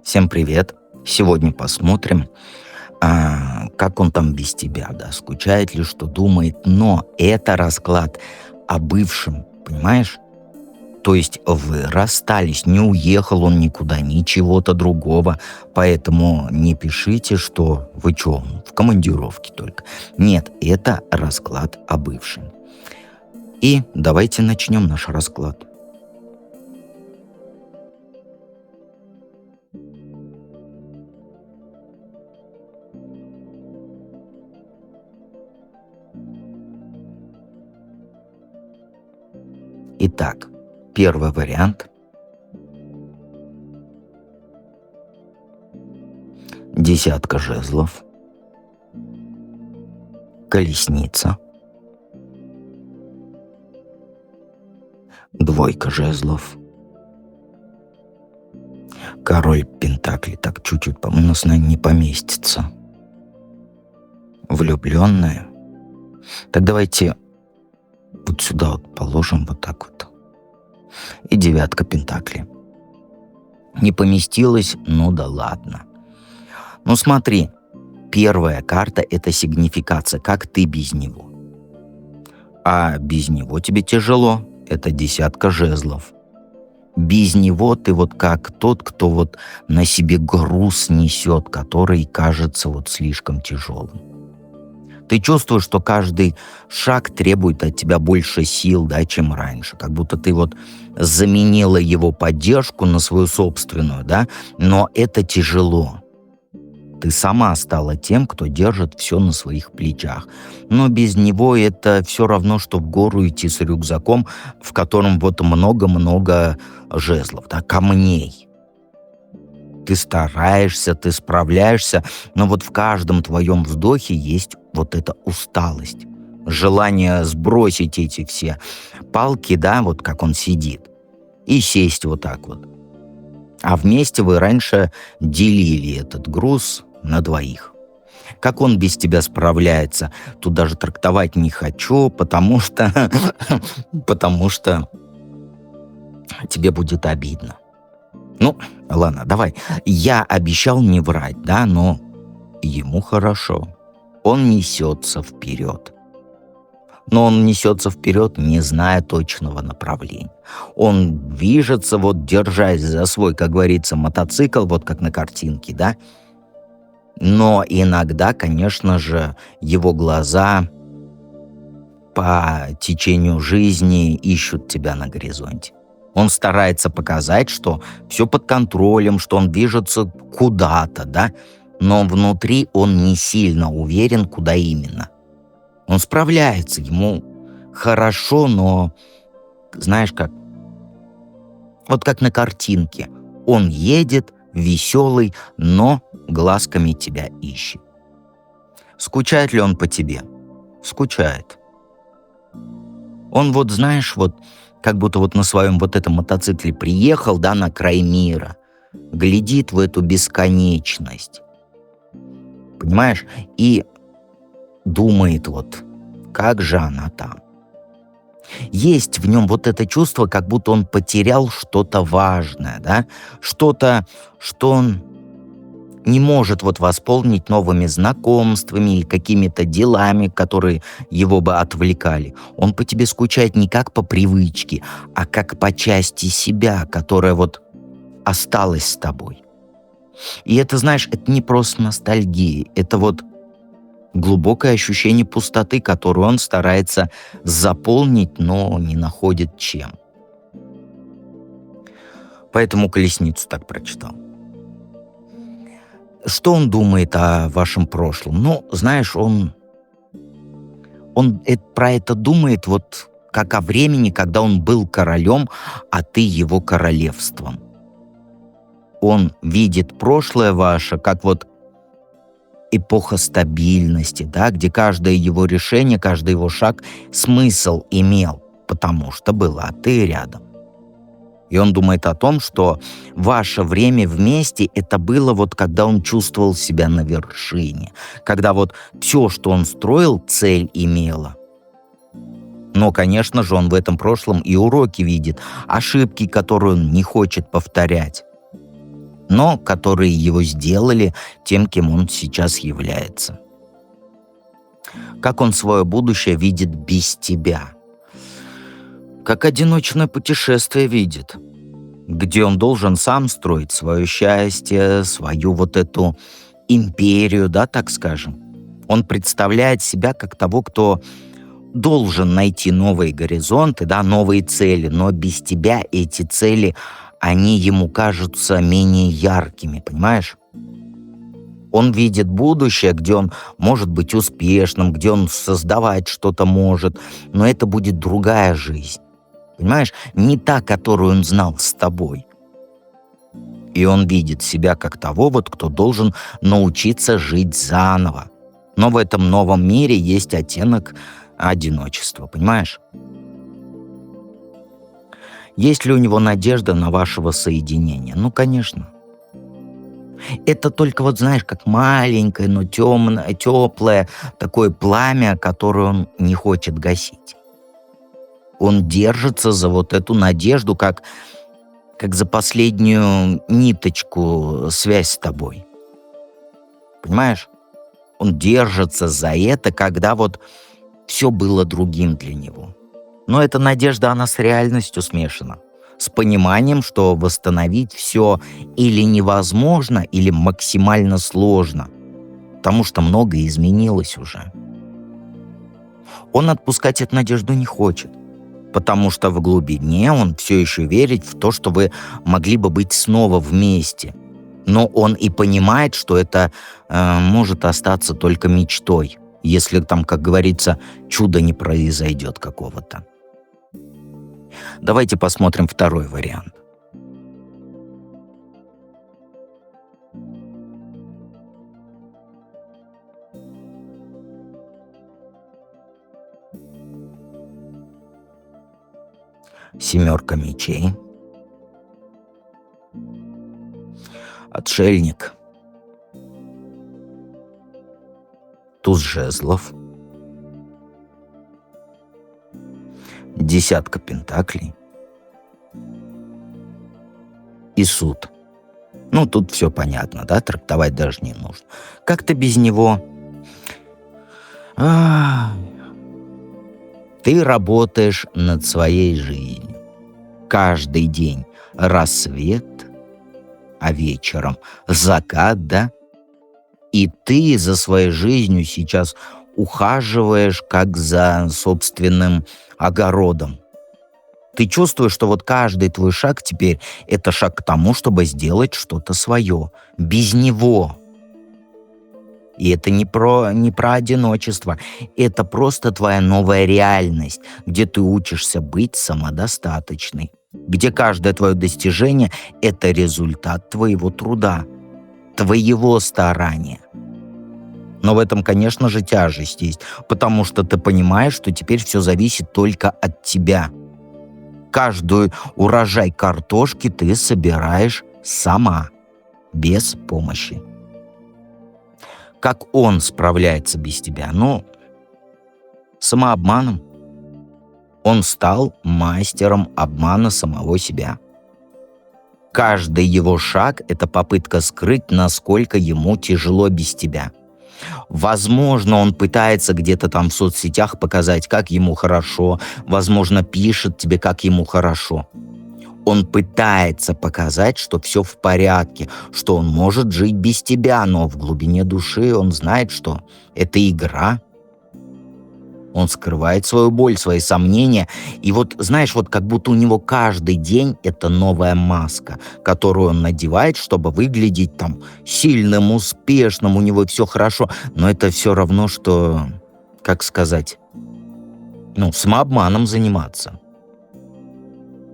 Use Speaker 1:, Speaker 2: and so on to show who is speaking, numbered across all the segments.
Speaker 1: Всем привет! Сегодня посмотрим, как он там без тебя, да, скучает ли, что думает. Но это расклад о бывшем, понимаешь? То есть вы расстались, не уехал он никуда, ничего-то другого. Поэтому не пишите, что вы чё, в командировке только. Нет, это расклад о бывшем. И давайте начнем наш расклад. Итак, первый вариант. Десятка жезлов. Колесница. Двойка жезлов. Король пентаклей. Так чуть-чуть, у нас, наверное, не поместится. Влюбленная. Так давайте вот сюда вот положим вот так вот. И девятка пентаклей. Не поместилась, ну да ладно. Ну смотри, первая карта — это сигнификация, как ты без него. А без него тебе тяжело, это десятка жезлов. Без него ты вот как тот, кто вот на себе груз несет, который кажется вот слишком тяжелым. Ты чувствуешь, что каждый шаг требует от тебя больше сил, да, чем раньше. Как будто ты вот заменила его поддержку на свою собственную, да, но это тяжело. Ты сама стала тем, кто держит все на своих плечах. Но без него это все равно, что в гору идти с рюкзаком, в котором вот много-много жезлов, да, камней. Ты стараешься, ты справляешься, но вот в каждом твоем вздохе есть вот эта усталость. Желание сбросить эти все палки, да, вот как он сидит, и сесть вот так вот. А вместе вы раньше делили этот груз на двоих. Как он без тебя справляется, тут даже трактовать не хочу, потому что тебе будет обидно. Ну, ладно, давай. Я обещал не врать, да, но ему хорошо. Он несется вперед. Но он несется вперед, не зная точного направления. Он движется, вот держась за свой, как говорится, мотоцикл, вот как на картинке, да. Но иногда, конечно же, его глаза по течению жизни ищут тебя на горизонте. Он старается показать, что все под контролем, что он движется куда-то, да, но внутри он не сильно уверен, куда именно. Он справляется, ему хорошо, но, знаешь как, вот как на картинке. Он едет, веселый, но глазками тебя ищет. Скучает ли он по тебе? Скучает. Он вот, знаешь, вот как будто вот на своем вот этом мотоцикле приехал, да, на край мира, глядит в эту бесконечность, понимаешь, и думает вот, как же она там. Есть в нем вот это чувство, как будто он потерял что-то важное, да, что-то, что он не может вот восполнить новыми знакомствами и какими-то делами, которые его бы отвлекали. Он по тебе скучает не как по привычке, а как по части себя, которая вот осталась с тобой. И это, знаешь, это не просто ностальгия, это вот глубокое ощущение пустоты, которую он старается заполнить, но не находит чем. Поэтому колесницу так прочитал. Что он думает о вашем прошлом? Ну, знаешь, он про это думает вот как о времени, когда он был королем, а ты его королевством. Он видит прошлое ваше как вот эпоха стабильности, да, где каждое его решение, каждый его шаг смысл имел, потому что была ты рядом. И он думает о том, что ваше время вместе — это было вот когда он чувствовал себя на вершине, когда вот все, что он строил, цель имело. Но, конечно же, он в этом прошлом и уроки видит, ошибки, которые он не хочет повторять. но которые его сделали тем, кем он сейчас является. Как он свое будущее видит без тебя? Как одиночное путешествие видит, где он должен сам строить свое счастье, свою вот эту империю, да, так скажем. Он представляет себя как того, кто должен найти новые горизонты, да, новые цели, но без тебя эти цели, они ему кажутся менее яркими, понимаешь? Он видит будущее, где он может быть успешным, где он создавать что-то может, но это будет другая жизнь, понимаешь? Не та, которую он знал с тобой. И он видит себя как того, вот, кто должен научиться жить заново. Но в этом новом мире есть оттенок одиночества, понимаешь? Есть ли у него надежда на вашего соединения? Ну, конечно. Это только вот, знаешь, как маленькое, но темное, теплое такое пламя, которое он не хочет гасить. Он держится за вот эту надежду, как за последнюю ниточку связь с тобой. Понимаешь? Он держится за это, когда вот все было другим для него. Но эта надежда, она с реальностью смешана. С пониманием, что восстановить все или невозможно, или максимально сложно. Потому что многое изменилось уже. Он отпускать эту надежду не хочет. Потому что в глубине он все еще верит в то, что вы могли бы быть снова вместе. Но он и понимает, что это может остаться только мечтой, если там, как говорится, чудо не произойдет какого-то. Давайте посмотрим второй вариант. Семерка мечей. Отшельник. Туз жезлов. Десятка пентаклей. И суд. Ну, тут все понятно, да? Трактовать даже не нужно. Как-то без него... Ты работаешь над своей жизнью. Каждый день рассвет, а вечером закат, да? И ты за своей жизнью сейчас ухаживаешь как за собственным огородом. Ты чувствуешь, что вот каждый твой шаг теперь — это шаг к тому, чтобы сделать что-то свое. Без него. И это не про одиночество. Это просто твоя новая реальность, где ты учишься быть самодостаточной. Где каждое твое достижение — это результат твоего труда, твоего старания. Но в этом, конечно же, тяжесть есть, потому что ты понимаешь, что теперь все зависит только от тебя. Каждый урожай картошки ты собираешь сама, без помощи. Как он справляется без тебя? Ну, самообманом. Он стал мастером обмана самого себя. Каждый его шаг — это попытка скрыть, насколько ему тяжело без тебя. Возможно, он пытается где-то там в соцсетях показать, как ему хорошо. Возможно, пишет тебе, как ему хорошо. Он пытается показать, что все в порядке, что он может жить без тебя, но в глубине души он знает, что это игра. Он скрывает свою боль, свои сомнения. И вот, знаешь, вот как будто у него каждый день это новая маска, которую он надевает, чтобы выглядеть там сильным, успешным, у него все хорошо. Но это все равно, что, как сказать, самообманом заниматься.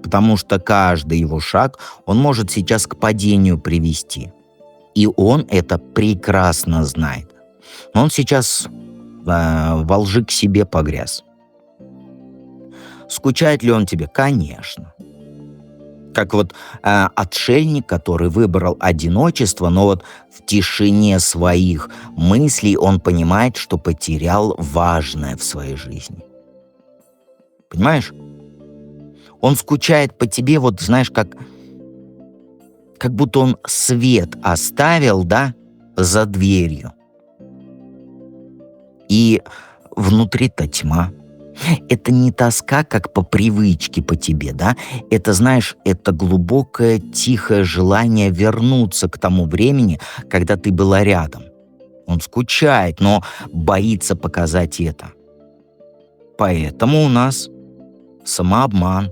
Speaker 1: Потому что каждый его шаг, он может сейчас к падению привести. И он это прекрасно знает. Но он сейчас во лжи к себе погряз. Скучает ли он тебе? Конечно. Как вот отшельник, который выбрал одиночество, но вот в тишине своих мыслей он понимает, что потерял важное в своей жизни. Понимаешь? Он скучает по тебе, вот знаешь, как будто он свет оставил, да, за дверью. И внутри-то тьма. Это не тоска, как по привычке по тебе, да? Это, знаешь, это глубокое, тихое желание вернуться к тому времени, когда ты была рядом. Он скучает, но боится показать это. Поэтому у нас самообман.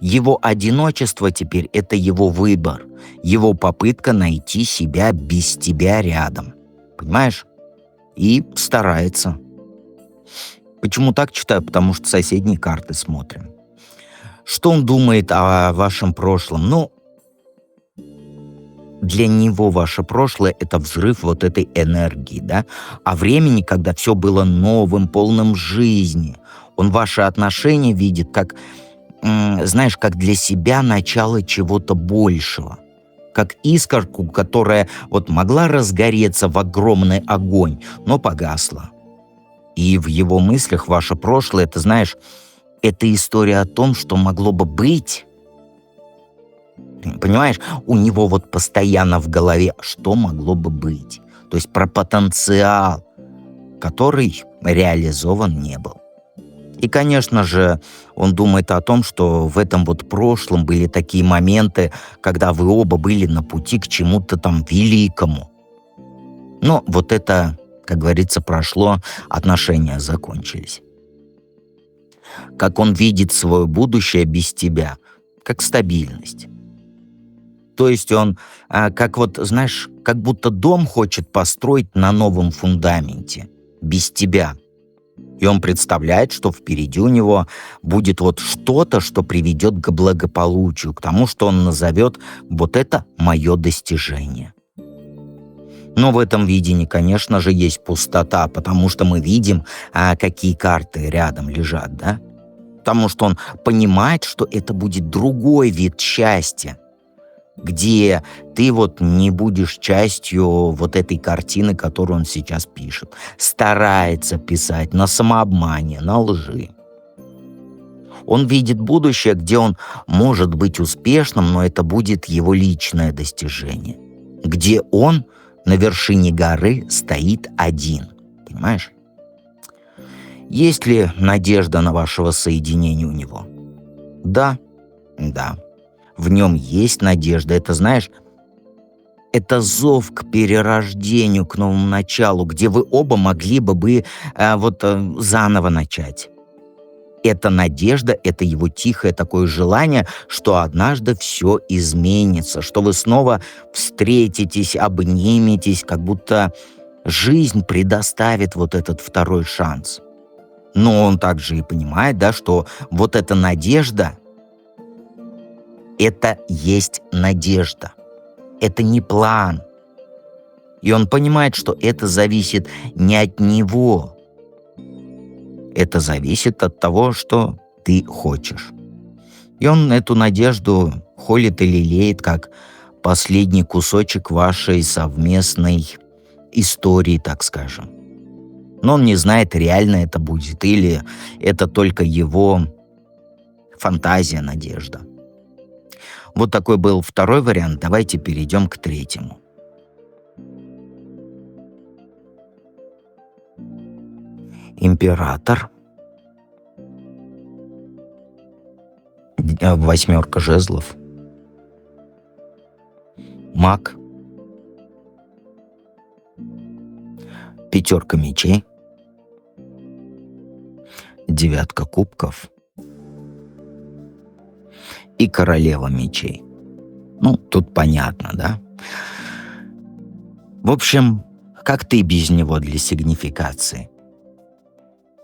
Speaker 1: Его одиночество теперь — это его выбор, его попытка найти себя без тебя рядом. Понимаешь? И старается. Почему так читаю? Потому что соседние карты смотрим. Что он думает о вашем прошлом? Ну, для него ваше прошлое — это взрыв вот этой энергии, да? А времени, когда все было новым, полным жизни. Он ваши отношения видит как, знаешь, как для себя начало чего-то большего. Как искорку, которая вот могла разгореться в огромный огонь, но погасла. И в его мыслях ваше прошлое, это, знаешь, это история о том, что могло бы быть. Понимаешь, у него вот постоянно в голове, что могло бы быть. То есть про потенциал, который реализован не был. И, конечно же, он думает о том, что в этом вот прошлом были такие моменты, когда вы оба были на пути к чему-то там великому. Но вот это, как говорится, прошло, отношения закончились. Как он видит свое будущее без тебя, как стабильность. То есть он, как вот, знаешь, как будто дом хочет построить на новом фундаменте, без тебя. И он представляет, что впереди у него будет вот что-то, что приведет к благополучию, к тому, что он назовет «вот это мое достижение». Но в этом видении, конечно же, есть пустота, потому что мы видим, какие карты рядом лежат, да? Потому что он понимает, что это будет другой вид счастья, где ты вот не будешь частью вот этой картины, которую он сейчас пишет. Старается писать на самообмане, на лжи. Он видит будущее, где он может быть успешным, но это будет его личное достижение. Где он на вершине горы стоит один. Понимаешь? Есть ли надежда на вашего соединения у него? Да. В нем есть надежда. Это, знаешь, это зов к перерождению, к новому началу, где вы оба могли бы заново начать. Это надежда, это его тихое такое желание, что однажды все изменится, что вы снова встретитесь, обниметесь, как будто жизнь предоставит вот этот второй шанс. Но он также и понимает, да, что вот эта надежда — это есть надежда. Это не план. И он понимает, что это зависит не от него. Это зависит от того, что ты хочешь. И он эту надежду холит и лелеет, как последний кусочек вашей совместной истории, так скажем. Но он не знает, реально это будет, или это только его фантазия, надежда. Вот такой был второй вариант. Давайте перейдем к третьему. Император. Восьмерка жезлов. Маг. Пятерка мечей. Девятка кубков. И королева мечей. Ну, тут понятно, да? В общем, как ты без него для сигнификации?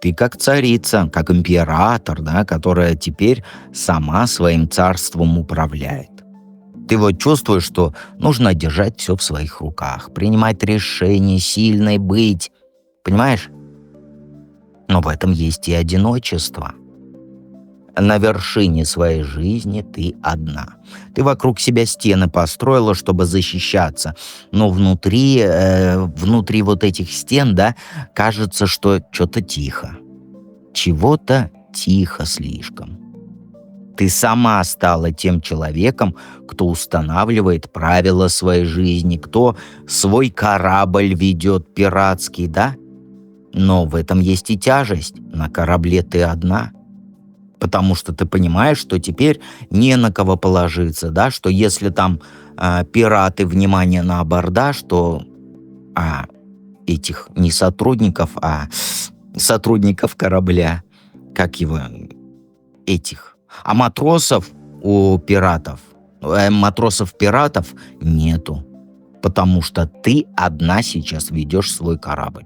Speaker 1: Ты как царица, как император, да, которая теперь сама своим царством управляет. Ты вот чувствуешь, что нужно держать все в своих руках, принимать решения, сильной быть. Понимаешь? Но в этом есть и одиночество. На вершине своей жизни ты одна. Ты вокруг себя стены построила, чтобы защищаться. Но внутри вот этих стен, да, кажется, что что-то тихо. Чего-то тихо слишком. Ты сама стала тем человеком, кто устанавливает правила своей жизни, кто свой корабль ведет пиратский, да? Но в этом есть и тяжесть. На корабле ты одна. Потому что ты понимаешь, что теперь не на кого положиться, да? Что если там пираты, внимание на абордаж, то этих не сотрудников, а сотрудников корабля, как его, этих. А матросов у пиратов, матросов-пиратов нету, потому что ты одна сейчас ведешь свой корабль.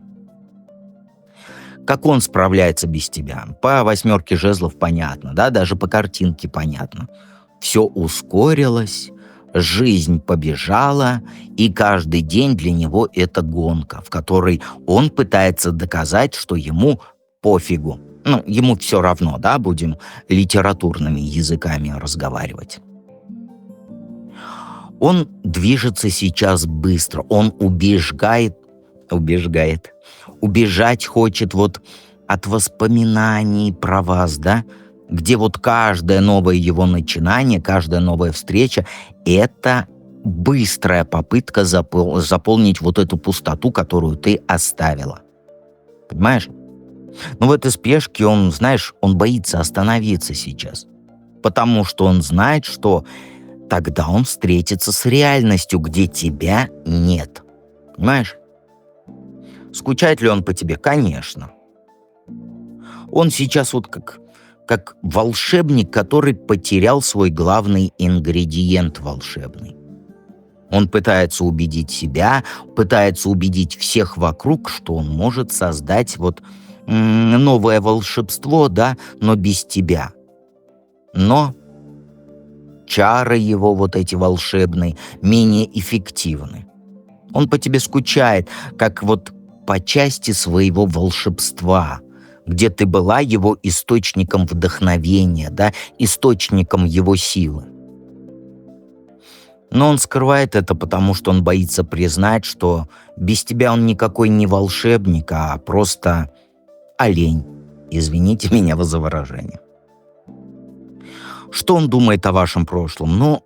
Speaker 1: Как он справляется без тебя? По 8 жезлов понятно, да, даже по картинке понятно. Все ускорилось, жизнь побежала, и каждый день для него это гонка, в которой он пытается доказать, что ему пофигу. Ему все равно, да, будем литературными языками разговаривать. Он движется сейчас быстро, он убежать хочет вот от воспоминаний про вас, да, где вот каждое новое его начинание, каждая новая встреча — это быстрая попытка заполнить вот эту пустоту, которую ты оставила. Понимаешь? Но в этой спешке он, знаешь, он боится остановиться сейчас, потому что он знает, что тогда он встретится с реальностью, где тебя нет. Понимаешь? Скучает ли он по тебе? Конечно. Он сейчас вот как волшебник, который потерял свой главный ингредиент волшебный. Он пытается убедить себя, пытается убедить всех вокруг, что он может создать вот новое волшебство, да, но без тебя. Но чары его вот эти волшебные менее эффективны. Он по тебе скучает, как вот по части своего волшебства, где ты была его источником вдохновения, да, источником его силы. Но он скрывает это, потому что он боится признать, что без тебя он никакой не волшебник, а просто олень. Извините меня за выражение. Что он думает о вашем прошлом?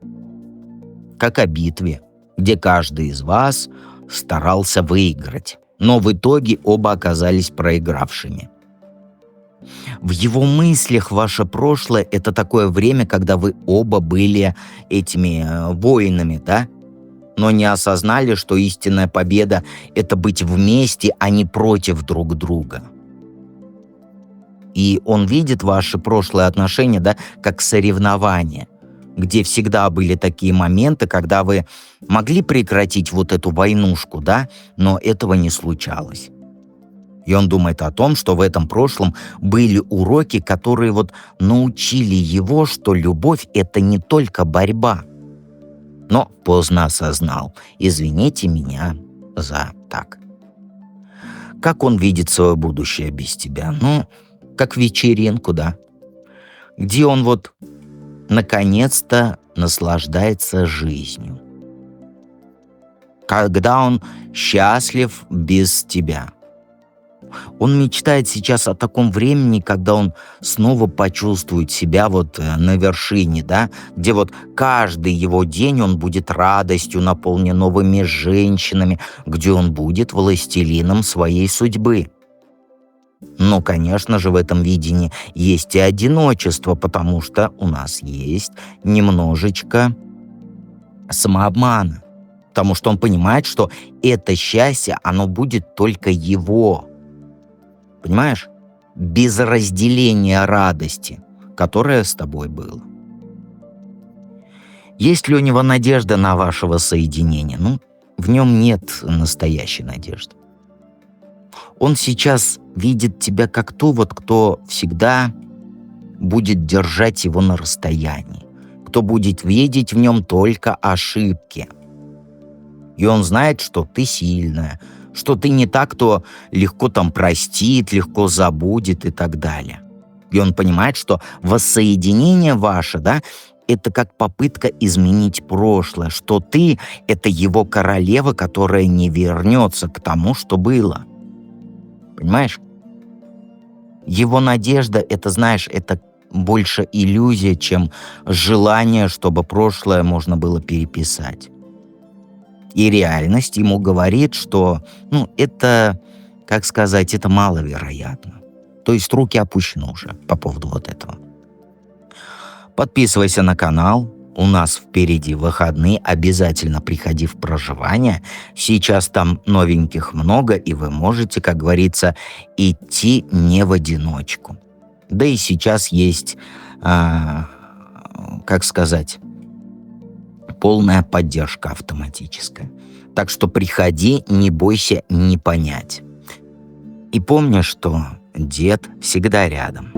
Speaker 1: Как о битве, где каждый из вас старался выиграть, но в итоге оба оказались проигравшими. В его мыслях ваше прошлое — это такое время, когда вы оба были этими воинами, да? Но не осознали, что истинная победа — это быть вместе, а не против друг друга. И он видит ваши прошлые отношения, да, как соревнования, где всегда были такие моменты, когда вы могли прекратить вот эту войнушку, да, но этого не случалось. И он думает о том, что в этом прошлом были уроки, которые вот научили его, что любовь — это не только борьба. Но поздно осознал. Извините меня за так. Как он видит свое будущее без тебя? Как вечеринку, да, где он вот наконец-то наслаждается жизнью. Когда он счастлив без тебя. Он мечтает сейчас о таком времени, когда он снова почувствует себя вот на вершине, да, где вот каждый его день он будет радостью наполнен новыми женщинами, где он будет властелином своей судьбы. Но, конечно же, в этом видении есть и одиночество, потому что у нас есть немножечко самообмана. Потому что он понимает, что это счастье, оно будет только его. Понимаешь? Без разделения радости, которая с тобой была. Есть ли у него надежда на вашего соединения? В нем нет настоящей надежды. Он сейчас видит тебя как ту, кто всегда будет держать его на расстоянии, кто будет видеть в нем только ошибки. И он знает, что ты сильная, что ты не так, кто легко простит, легко забудет и так далее. И он понимает, что воссоединение ваше, да, это как попытка изменить прошлое, что ты — это его королева, которая не вернется к тому, что было. Понимаешь? Его надежда — это, знаешь, это больше иллюзия, чем желание, чтобы прошлое можно было переписать. И реальность ему говорит, что, это, как сказать, это маловероятно. То есть руки опущены уже по поводу вот этого. Подписывайся на канал. У нас впереди выходные. Обязательно приходи в проживание. Сейчас там новеньких много, и вы можете, как говорится, идти не в одиночку. Да и сейчас есть, как сказать, полная поддержка автоматическая. Так что приходи, не бойся не понять. И помни, что дед всегда рядом.